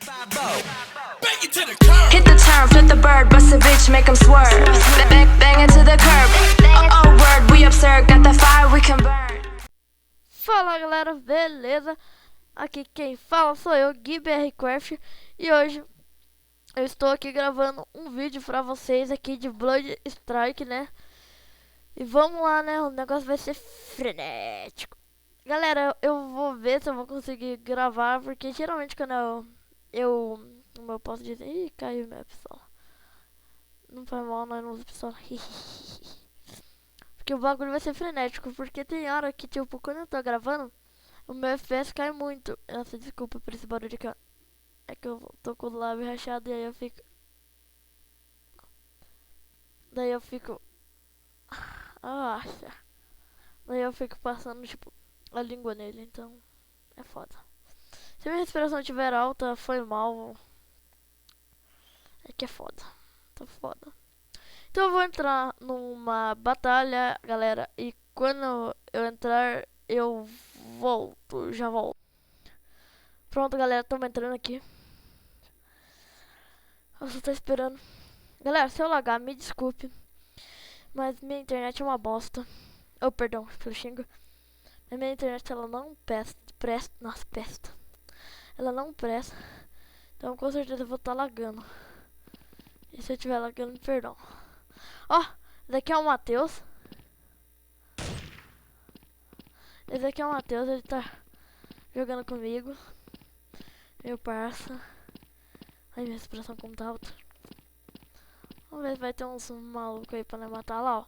Hit the turn, flip the bird, bust a bitch, make 'em swerve. Bang into the curb. Oh, word, we absurd, got that fire we can burn. Fala galera, beleza? Aqui quem fala sou eu, GuiBRCraft. E hoje eu estou aqui gravando um vídeo pra vocês aqui de Blood Strike, né? E vamos lá, né? O negócio vai ser frenético. Galera, eu vou ver se eu vou conseguir gravar, porque geralmente quando como eu posso dizer... Ih, caiu minha pistola. Não faz mal, nós não usamos pistola. Porque o bagulho vai ser frenético, porque tem hora que, tipo, quando eu tô gravando, o meu FPS cai muito. Nossa, desculpa por esse barulho aqui, ó. É que eu tô com o lábio rachado e aí eu fico... Daí eu fico... Nossa. Daí eu fico passando, tipo, a língua nele, então é foda. Se a minha respiração estiver alta, foi mal. É que é foda. Tá foda. Então eu vou entrar numa batalha, galera. E quando eu entrar, eu volto. Já volto. Pronto, galera. Estamos entrando aqui. Eu só tô esperando. Galera, se eu lagar, me desculpe. Mas minha internet é uma bosta. Oh, perdão pelo xingo. A minha internet, ela não presta. Nossa, presta. Ela não presta. Então com certeza eu vou estar lagando. E se eu estiver lagando, perdão. Ó, daqui é o Matheus. Esse aqui é o Matheus, ele tá jogando comigo. Meu parça. Ai, minha respiração como tá alta. Vamos ver se vai ter uns malucos aí pra nós matar lá, ó.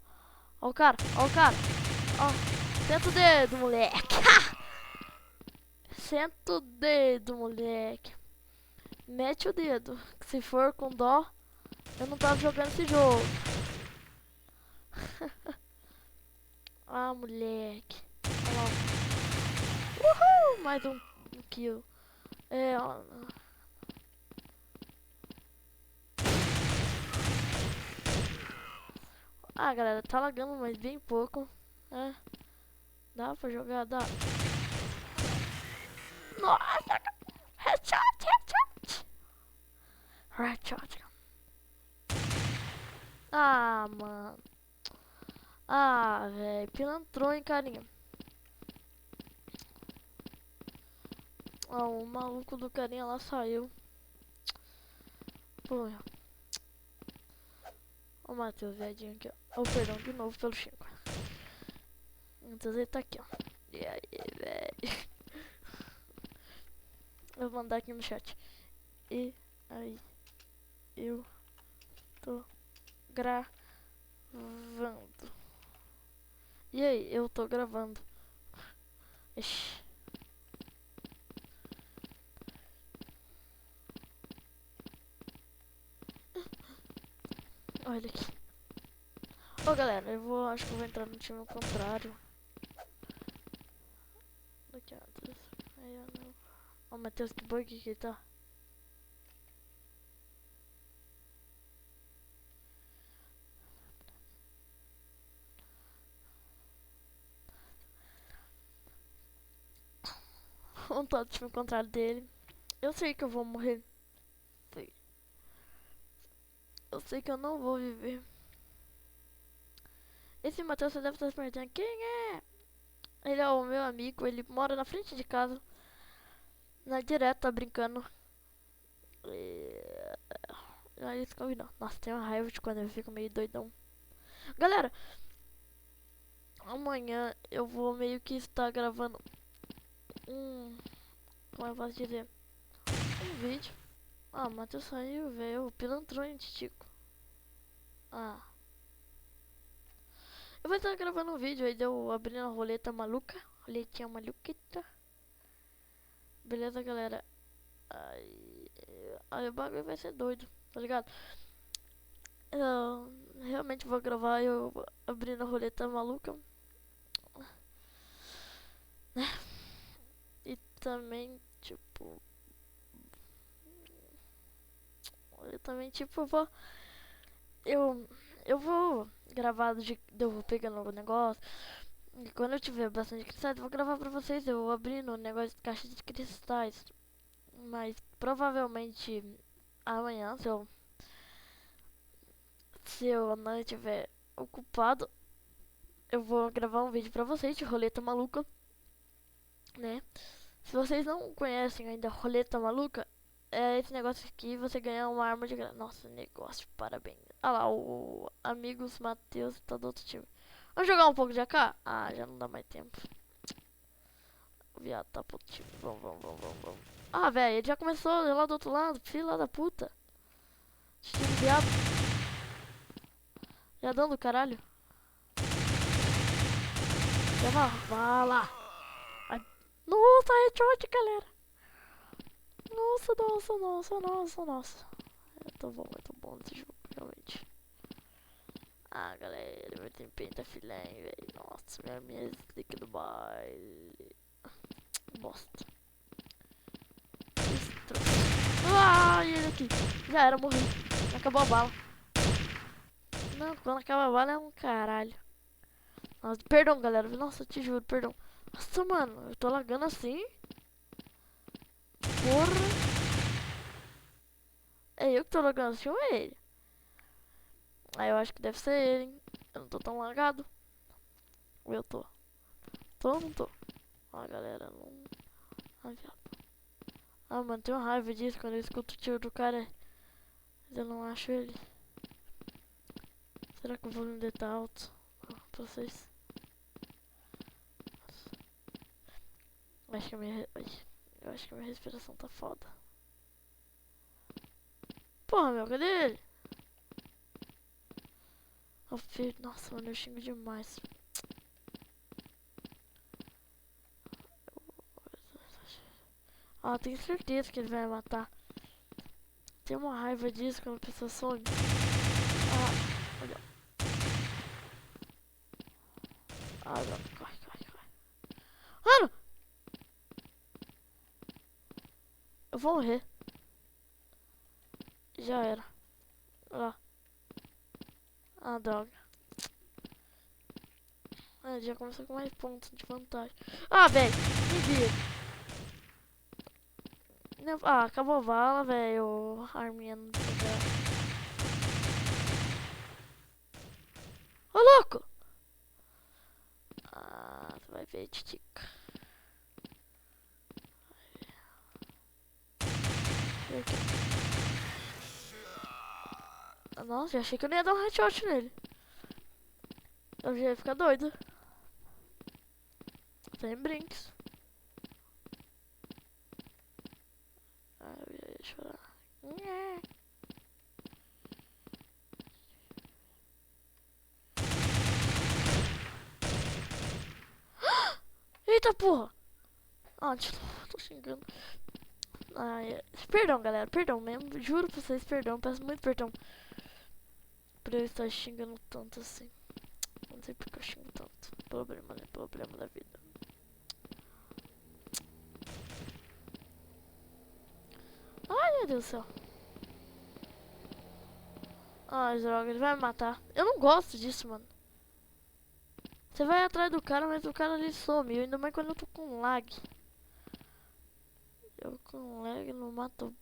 Ó o cara, ó o cara. Ó, senta o dedo, moleque. Senta o dedo, moleque. Mete o dedo. Se for com dó, eu não tava jogando esse jogo. Ah, moleque. Olha lá. Uhul! Mais um kill. É, ó. Ah, galera, tá lagando, mas bem pouco. É. Dá pra jogar, dá. Nossa! Headshot, headshot! Headshot. Ah, mano. Ah, velho. Pilantrou, hein, carinha. Ó, o maluco do carinha lá saiu. Pô, meu. Ó o Matheus, viadinho aqui, ó. Oh, perdão, de novo pelo Chico. Matheus, ele tá aqui, ó. E aí, velho. Eu vou mandar aqui no chat. E aí, eu tô gravando. E aí, eu tô gravando. Ixi. Olha aqui. Ô, galera, acho que eu vou entrar no time contrário. Daqui, ó. Aí, ó, não. Ó, Matheus, que bug que ele tá. Vamos tá no time contrário dele. Eu sei que eu vou morrer. Sei. Eu sei que eu não vou viver. Esse Matheus, você deve estar se perguntando quem é? Ele é o meu amigo, ele mora na frente de casa. Na direta, tá brincando. Aí eles combinam. Nossa, tem uma raiva de quando eu fico meio doidão. Galera, amanhã eu vou meio que estar gravando como eu posso dizer? Um vídeo. Ah, o Matheus saiu, velho. O pilantrão, Tico. Ah. Eu vou estar gravando um vídeo aí, deu abrindo a roleta maluca. Roletinha maluquita. Beleza, galera? Aí o bagulho vai ser doido, tá ligado? Eu realmente vou gravar eu abrindo a roleta maluca. E também, tipo... Eu também, tipo, vou... Eu vou gravar eu pegando o negócio. E quando eu tiver bastante cristais, eu vou gravar pra vocês. Eu vou abrindo o negócio de caixa de cristais. Mas, provavelmente amanhã, se eu não estiver ocupado, eu vou gravar um vídeo pra vocês de roleta maluca, né? Se vocês não conhecem ainda roleta maluca, é esse negócio aqui, você ganha uma arma de graça. Nossa, negócio, parabéns. Ah lá, o Amigos Matheus tá do outro time. Vamos jogar um pouco de AK? Ah, já não dá mais tempo. O viado tá pro outro time. Vamos. Ah, velho, ele já começou lá do outro lado. Filha da puta. Time viado. Viadão do caralho. Leva bala. Ai. Nossa, headshot, galera. Nossa. É muito bom esse jogo, realmente. Ah, galera, meu desempenho tá filé, velho. Nossa, minha stick do baile. Bosta. Ah, ele aqui. Já era, morri. Acabou a bala. Não, quando acaba a bala é um caralho. Nossa, perdão, galera. Nossa, te juro, perdão. Nossa, mano, eu tô lagando assim. Porra. É eu que tô lagando assim ou é ele? Ah, eu acho que deve ser ele, hein? Eu não tô tão lagado. Ou eu tô? Tô ou não tô? Ah, galera, não... Ah, viado. Ah, mano, tenho raiva disso quando eu escuto o tiro do cara. Mas eu não acho ele. Será que o volume dele tá alto? Pra vocês? Eu acho que a minha respiração tá foda. Porra, meu, cadê ele? Oh, filho, nossa, mano, eu xingo demais. Ah, tenho certeza que ele vai matar. Tenho uma raiva disso quando a pessoa some. Ah, olha. Ah, não, corre. Mano! Eu vou morrer. Já era. Olha lá. Ah, droga. Ah, já começou com mais pontos de vantagem. Ah, velho, me vira. Ah, acabou a bala, velho. Arminha não tem graça. Ô, louco! Ah, tu vai ver, titica. Nossa, já achei que eu não ia dar um headshot nele. Eu já ia ficar doido. Sem brinks. Ah, eu ia chorar. Eita porra! Ah, tô xingando. Ai, perdão, galera, perdão mesmo. Juro pra vocês, perdão, peço muito perdão por eu estar xingando tanto assim. Não sei porque eu xingo tanto. Problema, né? Problema da vida. Ai, meu Deus do céu. Ai, droga, ele vai me matar. Eu não gosto disso, mano. Você vai atrás do cara, mas o cara ali some. Ainda mais quando eu tô com lag. Eu com lag não mato.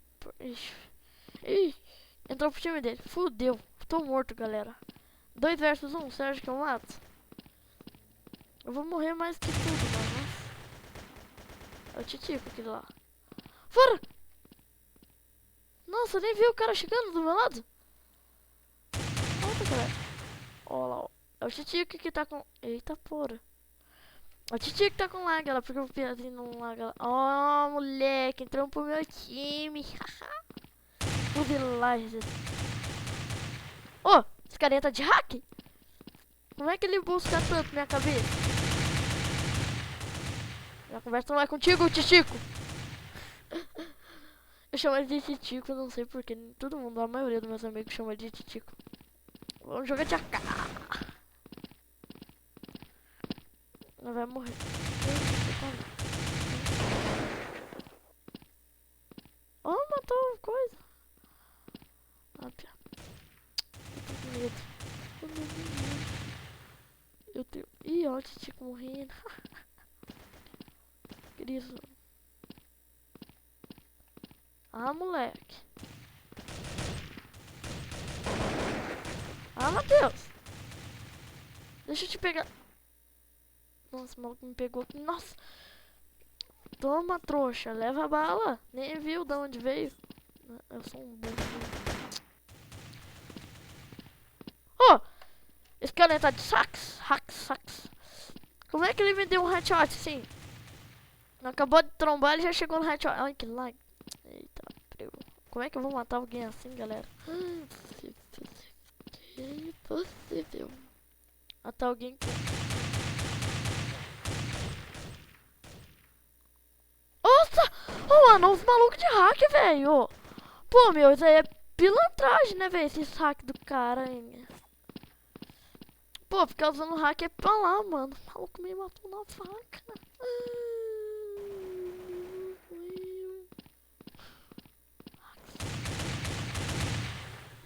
Ih, entrou pro time dele. Fudeu. Tô morto, galera. 2 versus 1, você acha que eu mato? Eu vou morrer mais que tudo, mano. É o Titico aquele lá. Fora! Nossa, eu nem vi o cara chegando do meu lado. Nossa, cara. Ó lá, ó. É o Titico que tá com... Eita, porra. É o Titico que tá com lag, ela, porque o piadinho não lag. Ó, moleque, entrou pro meu time. Tudo lá, Ô, esse carinha tá de hack? Como é que ele busca tanto minha cabeça? A conversa não é contigo, Titico. Eu chamo ele de Titico, não sei porquê. Todo mundo, a maioria dos meus amigos chama ele de Titico. Vamos jogar de AK. Não vai morrer. Oh, matou coisa. Ah, pia. Eu tô com medo. Eu tenho... Ih, ó, o Titico morrendo. Queria isso. Ah, moleque. Ah, Matheus. Deixa eu te pegar. Nossa, o maluco me pegou. Nossa. Toma, trouxa. Leva a bala. Nem viu de onde veio. Eu sou um burro. Oh! Esse cara tá de sax. Sax. Como é que ele me deu um headshot assim? Acabou de trombar, ele já chegou no headshot. Ai, que lag. Eita, prego. Como é que eu vou matar alguém assim, galera? Impossível. Matar alguém com... Nossa! Oh, mano, os malucos de hack, velho. Pô, meu, isso aí é pilantragem, né, velho? Esse hack do cara, hein? Pô, ficar usando hack é pra lá, mano. O maluco me matou na faca.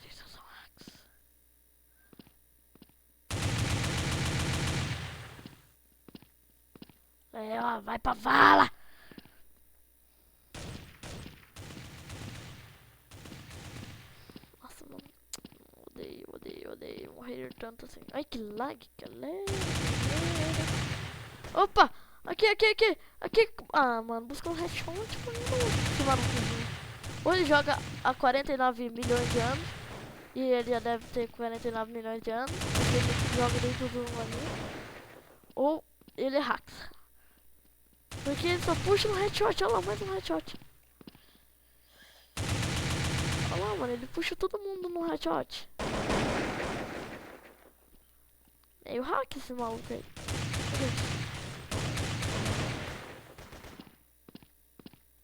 Esses são hacks. É, ó, vai pra vala. Nossa, mano. Odeio morrer tanto assim. Ai, que lag, galera. Opa! Aqui. Ah, mano, busca um headshot, mano. Que maluquinho. Ou ele joga há 49 milhões de anos. E ele já deve ter 49 milhões de anos. Ele joga desde o 1 ali. Ou ele é hack. Porque ele só puxa um headshot. Olha lá, mais um headshot. Olha lá, mano, ele puxa todo mundo no headshot. Meio hack esse maluco aí.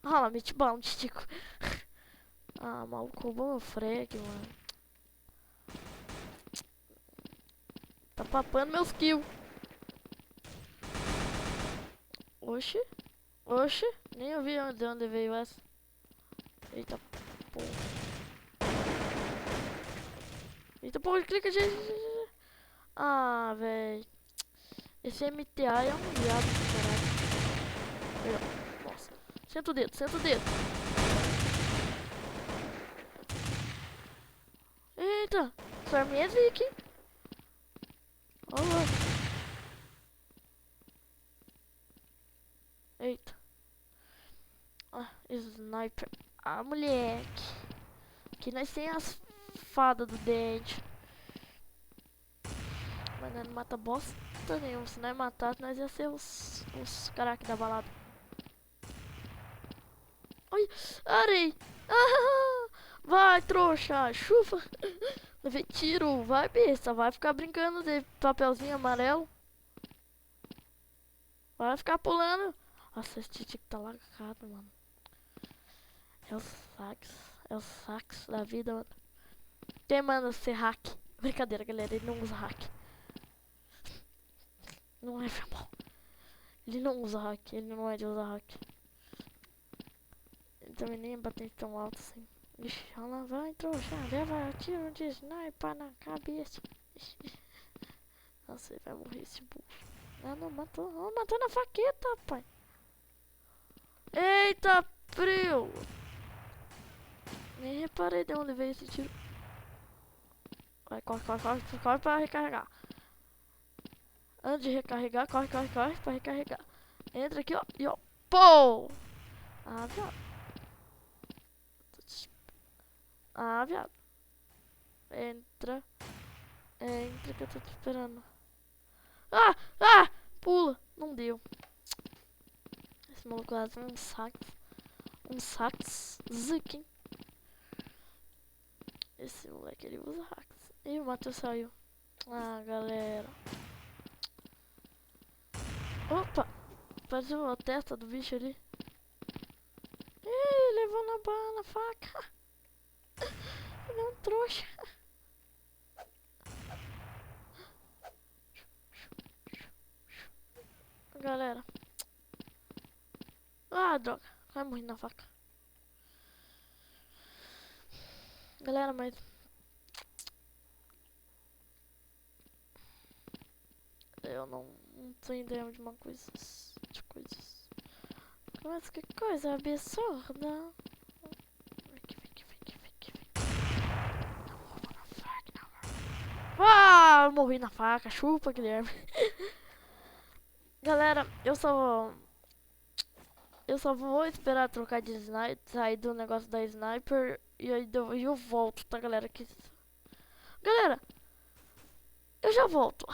Ah lá, mete bala, te estico. Ah, maluco, roubou meu frag, mano. Tá papando meus kills. Oxi. Nem ouvi de onde veio essa. Eita porra. Eita porra, clica, gente. Ah, véi. Esse MTA é um viado do caralho. Nossa. Senta o dedo. Eita. Sua arminha é zica, hein? Olha lá. Eita. Ah, sniper. Ah, moleque. Aqui nós tem as fadas do dente. Mas nós não mata bosta nenhum. Se nós matar, nós ia ser os caraca da balada. Ai, arei. Ah, vai, trouxa. Chuva. Levei tiro. Vai, besta. Vai ficar brincando de papelzinho amarelo. Vai ficar pulando. Nossa, esse tic tá lagado, mano. É o sax da vida, mano. Quem manda ser hack? Brincadeira, galera. Ele não usa hack. Não é mal. Ele não usa hack. Ele não é de usar hack. Ele também nem bater tão alto assim. Ixi, olha lá, vai, trouxa. Leva tiro de sniper na cabeça. Nossa, ele vai morrer esse burro. Ah, não, matou. Oh, matou na faqueta, pai. Eita, frio. Nem reparei de onde veio esse tiro. Vai, corre pra recarregar. Antes de recarregar, corre pra recarregar. Entra aqui, ó, e ó, pô! Ah, viado. Ah, viado. Entra que eu tô te esperando. Ah! Pula! Não deu. Esse maluco lá tem um sax ziking. Esse moleque, ele usa hacks. Ih, o Matheus saiu. Ah, galera. Opa! Pareceu a testa do bicho ali. Ih, levou na bala, na faca. Ele é um trouxa. Galera. Ah, droga. Vai morrer na faca. Galera, mas... eu não tô entendendo de uma coisa... de coisas. Mas que coisa absurda. eu morri na faca. Chupa, Guilherme. Galera, eu só vou esperar trocar de sniper, sair do negócio da sniper e aí eu volto, tá, galera? Galera, eu já volto.